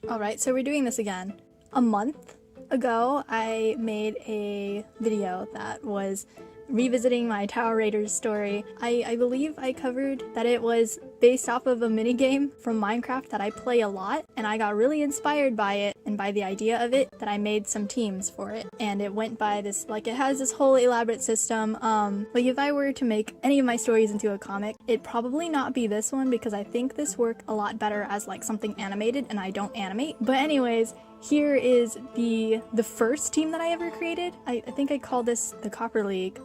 Alright, so we're doing this again. A month ago, I made a video that was revisiting my Tower Raiders story. I believe I covered that it was based off of a minigame from Minecraft that I play a lot, and I got really inspired by it and by the idea of it that I made some teams for it. And it went by this, like, it has this whole elaborate system. Like if I were to make any of my stories into a comic, it'd probably not be this one because I think this worked a lot better as like something animated and I don't animate. But anyways, here is the first team that I ever created. I think I called this the Copper League.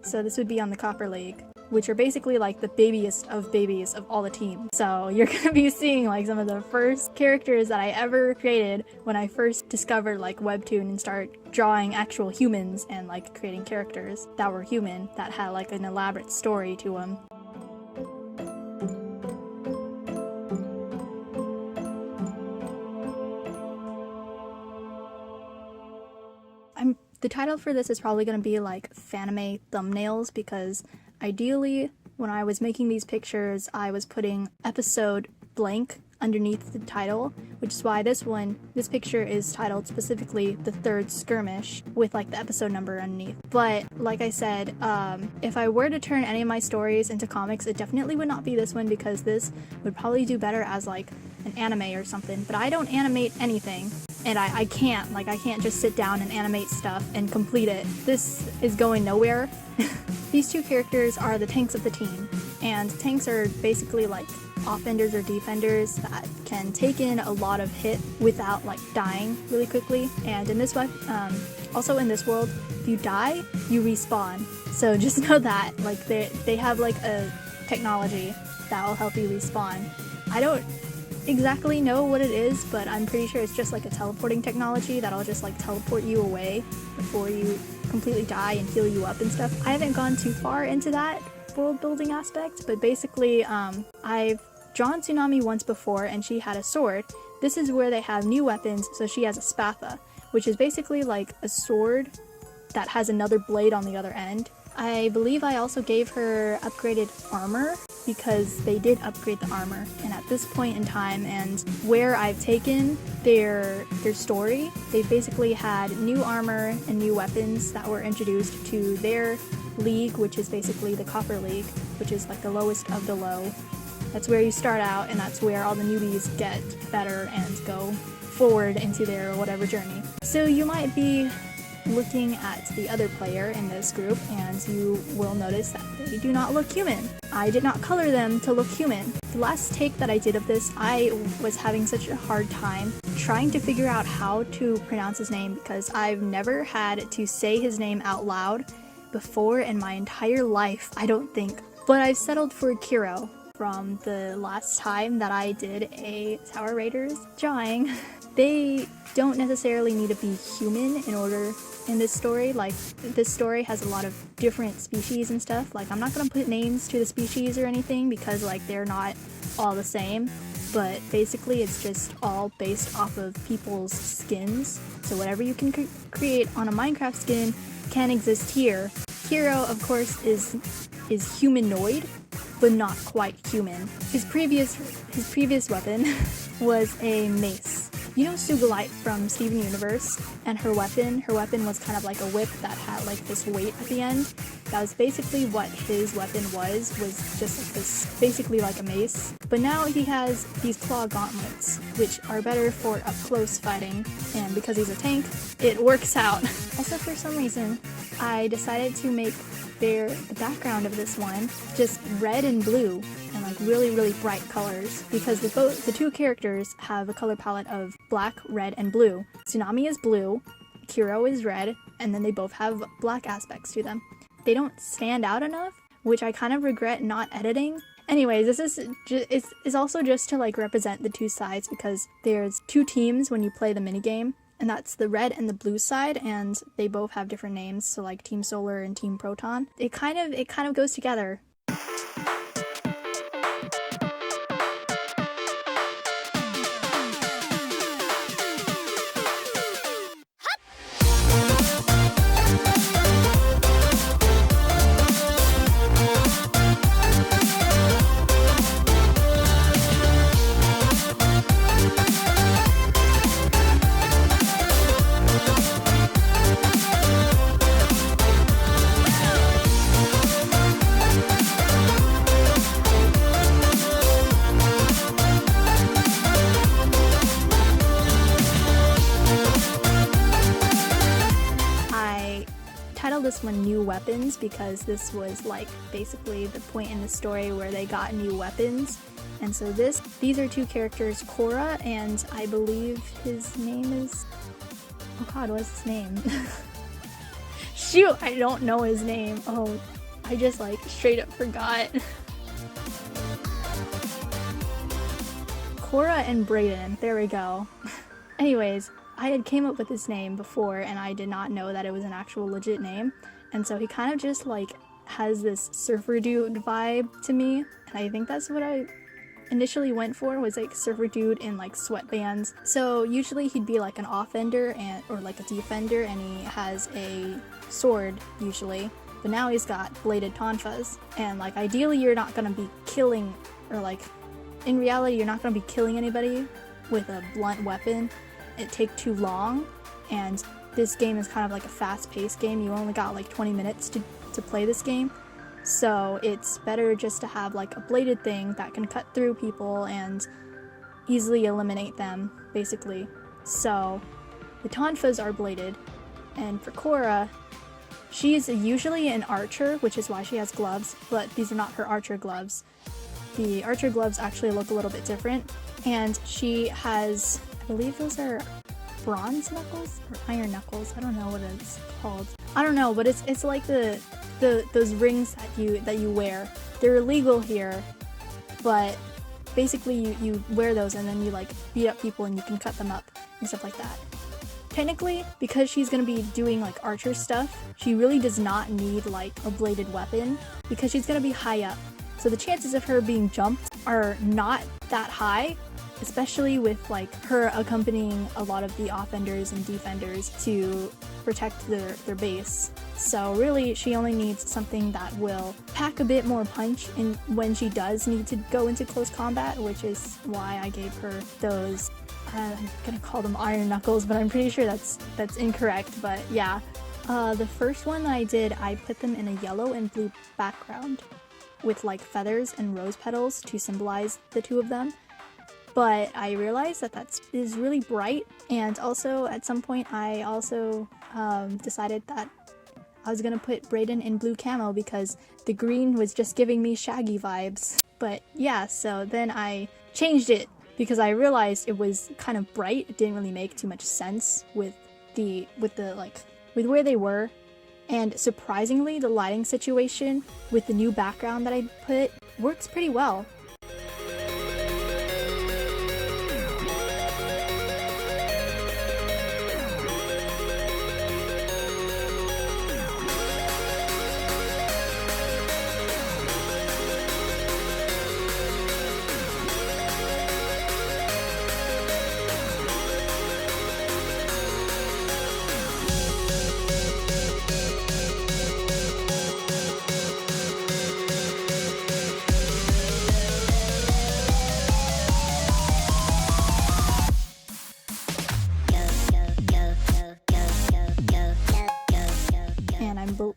So this would be on the Copper League, which are basically like the babiest of babies of all the teams. So you're gonna be seeing like some of the first characters that I ever created when I first discovered like Webtoon and started drawing actual humans and like creating characters that were human that had like an elaborate story to them. The title for this is probably going to be like Fanime thumbnails because ideally when I was making these pictures I was putting episode blank underneath the title, which is why this picture is titled specifically The Third Skirmish with like the episode number underneath. But like I said, if I were to turn any of my stories into comics, it definitely would not be this one because this would probably do better as like an anime or something. But I don't animate anything. And I can't just sit down and animate stuff and complete it. This is going nowhere. These two characters are the tanks of the team, and tanks are basically like offenders or defenders that can take in a lot of hit without like dying really quickly. And in this one, also in this world, if you die, you respawn. So just know that like they have like a technology that will help you respawn. I don't exactly know what it is, but I'm pretty sure it's just like a teleporting technology that'll just like teleport you away before you completely die and heal you up and stuff. I haven't gone too far into that world building aspect, but basically I've drawn Sunami once before and she had a sword. This is where they have new weapons, so she has a spatha, which is basically like a sword that has another blade on the other end. I believe I also gave her upgraded armor because they did upgrade the armor, and at this point in time and where I've taken their story, they basically had new armor and new weapons that were introduced to their league, which is basically the Copper League, which is like the lowest of the low. That's where you start out, and that's where all the newbies get better and go forward into their whatever journey. So you might be looking at the other player in this group and you will notice that they do not look human. I did not color them to look human. The last take that I did of this, I was having such a hard time trying to figure out how to pronounce his name because I've never had to say his name out loud before in my entire life, I don't think. But I've settled for Kyro from the last time that I did a Tower Raiders drawing. They don't necessarily need to be human in this story. Like, this story has a lot of different species and stuff. Like, I'm not gonna put names to the species or anything because like they're not all the same, but basically it's just all based off of people's skins. So whatever you can create on a Minecraft skin can exist here. Kyro, of course, is humanoid, but not quite human. His previous weapon was a mace. You know Sugalite from Steven Universe, and her weapon was kind of like a whip that had like this weight at the end. That was basically what his weapon was just like this, basically like a mace. But now he has these claw gauntlets, which are better for up close fighting, and because he's a tank, it works out. Also, for some reason, I decided to make the background of this one just red and blue and like really bright colors because the two characters have a color palette of black, red, and blue. Sunami is blue, Kyro is red, and then they both have black aspects to them. They don't stand out enough, which I kind of regret not editing. Anyways, this is also just to like represent the two sides because there's two teams when you play the minigame. And that's the red and the blue side, and they both have different names, so like Team Solar and Team Proton. It kind of goes together. this one new weapons because this was like basically the point in the story where they got new weapons. And so these are two characters, Cora, and I believe his name is, oh god, what's his name? Shoot, I don't know his name. Oh, I just like straight up forgot. Cora and Braiden, there we go. Anyways, I had came up with this name before and I did not know that it was an actual legit name. And so he kind of just like has this surfer dude vibe to me. And I think that's what I initially went for, was like surfer dude in like sweatbands. So usually he'd be like an offender or like a defender, and he has a sword usually. But now he's got bladed tonfas. And like ideally you're not gonna be killing, or like in reality you're not gonna be killing anybody with a blunt weapon. It take too long, and this game is kind of like a fast-paced game. You only got like 20 minutes to play this game, so it's better just to have like a bladed thing that can cut through people and easily eliminate them, basically. So the tonfas are bladed, and for Cora, she's usually an archer, which is why she has gloves, but these are not her archer gloves. The archer gloves actually look a little bit different, and she has, I believe those are bronze knuckles or iron knuckles. I don't know what it's called. I don't know, but it's like those rings that you wear. They're illegal here, but basically you wear those and then you like beat up people and you can cut them up and stuff like that. Technically, because she's gonna be doing like archer stuff, she really does not need like a bladed weapon because she's gonna be high up. So the chances of her being jumped are not that high, especially with like her accompanying a lot of the offenders and defenders to protect their base. So really she only needs something that will pack a bit more punch in when she does need to go into close combat, which is why I gave her those, I'm gonna call them iron knuckles, but I'm pretty sure that's incorrect, but yeah. The first one that I did, I put them in a yellow and blue background with like feathers and rose petals to symbolize the two of them. But I realized that is really bright, and also at some point I also decided that I was gonna put Braiden in blue camo because the green was just giving me Shaggy vibes. But yeah, so then I changed it because I realized it was kind of bright. It didn't really make too much sense with where they were. And surprisingly, the lighting situation with the new background that I put works pretty well.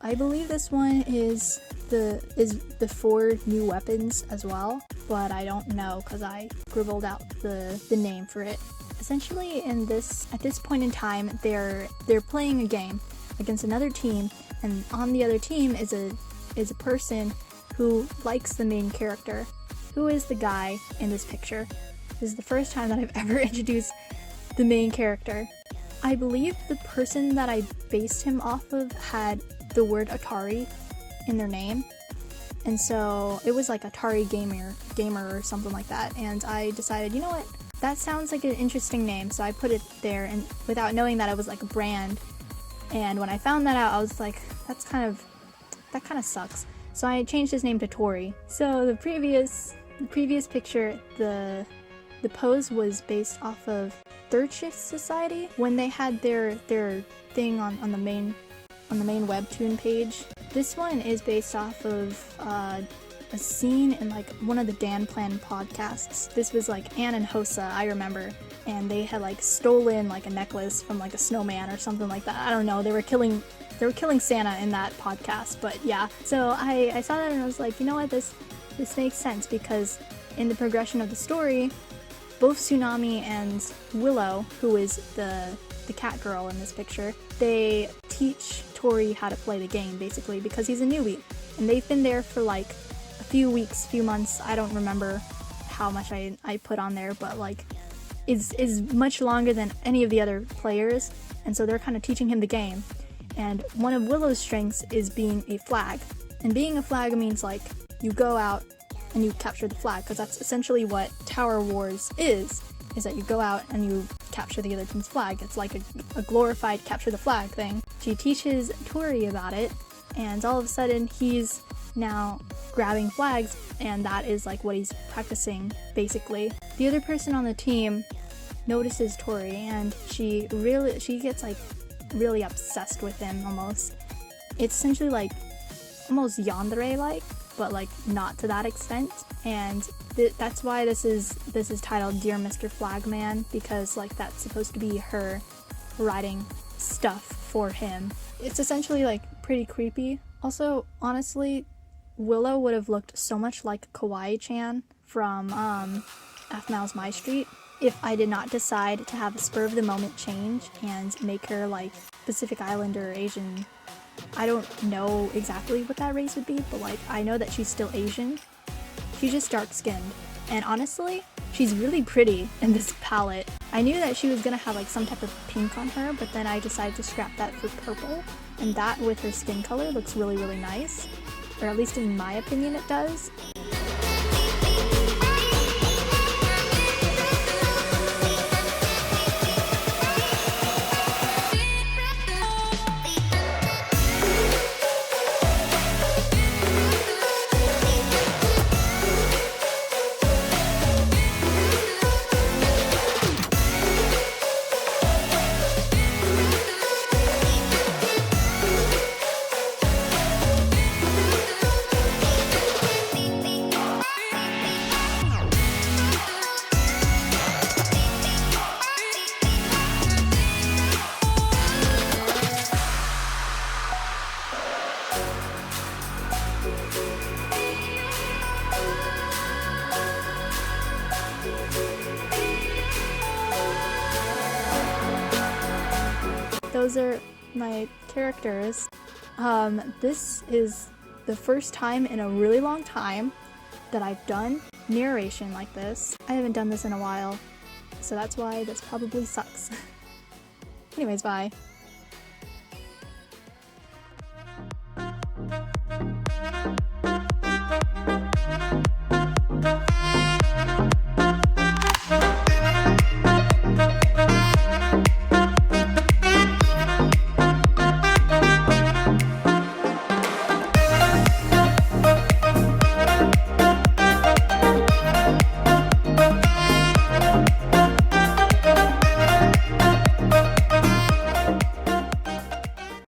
I believe this one is the 4 new weapons as well, but I don't know because I scribbled out the name for it. Essentially, at this point in time, they're playing a game against another team, and on the other team is a person who likes the main character, who is the guy in this picture. This is the first time that I've ever introduced the main character. I believe the person that I based him off of had the word Atari in their name, and so it was like Atari gamer or something like that, and I decided, you know what, that sounds like an interesting name, so I put it there, and without knowing that it was like a brand. And when I found that out, I was like, that kind of sucks, so I changed his name to Tori. So the previous picture, the pose was based off of Third Shift Society when they had their thing on the main webtoon page. This one is based off of a scene in like one of the Dan Plan podcasts. This was like Ann and Hosa, I remember, and they had like stolen like a necklace from like a snowman or something like that. I don't know, they were killing Santa in that podcast, but yeah. So I saw that and I was like, you know what, this makes sense, because in the progression of the story, both Sunami and Willow, who is the cat girl in this picture, they teach Tori how to play the game, basically, because he's a newbie. And they've been there for like a few weeks, few months, I don't remember how much I put on there, but like is much longer than any of the other players, and so they're kind of teaching him the game. And one of Willow's strengths is being a flag. And being a flag means like you go out and you capture the flag, because that's essentially what Tower Wars is that you go out and you capture the other team's flag. It's like a glorified capture the flag thing. She teaches Tori about it, and all of a sudden he's now grabbing flags, and that is like what he's practicing, basically. The other person on the team notices Tori, and she gets like really obsessed with him almost. It's essentially like almost yandere-like, but like not to that extent. And that's why this is titled Dear Mr. Flagman, because like that's supposed to be her writing stuff for him. It's essentially like pretty creepy. Also, honestly, Willow would have looked so much like Kawaii-Chan from F Miles My Street if I did not decide to have a spur of the moment change and make her like Pacific Islander or Asian. I don't know exactly what that race would be, but like I know that she's still Asian. She's just dark skinned, and honestly, she's really pretty in this palette. I knew that she was gonna have like some type of pink on her, but then I decided to scrap that for purple, and that with her skin color looks really, really nice. Or at least in my opinion it does. Those are my characters. This is the first time in a really long time that I've done narration like this. I haven't done this in a while, so that's why this probably sucks. Anyways, bye.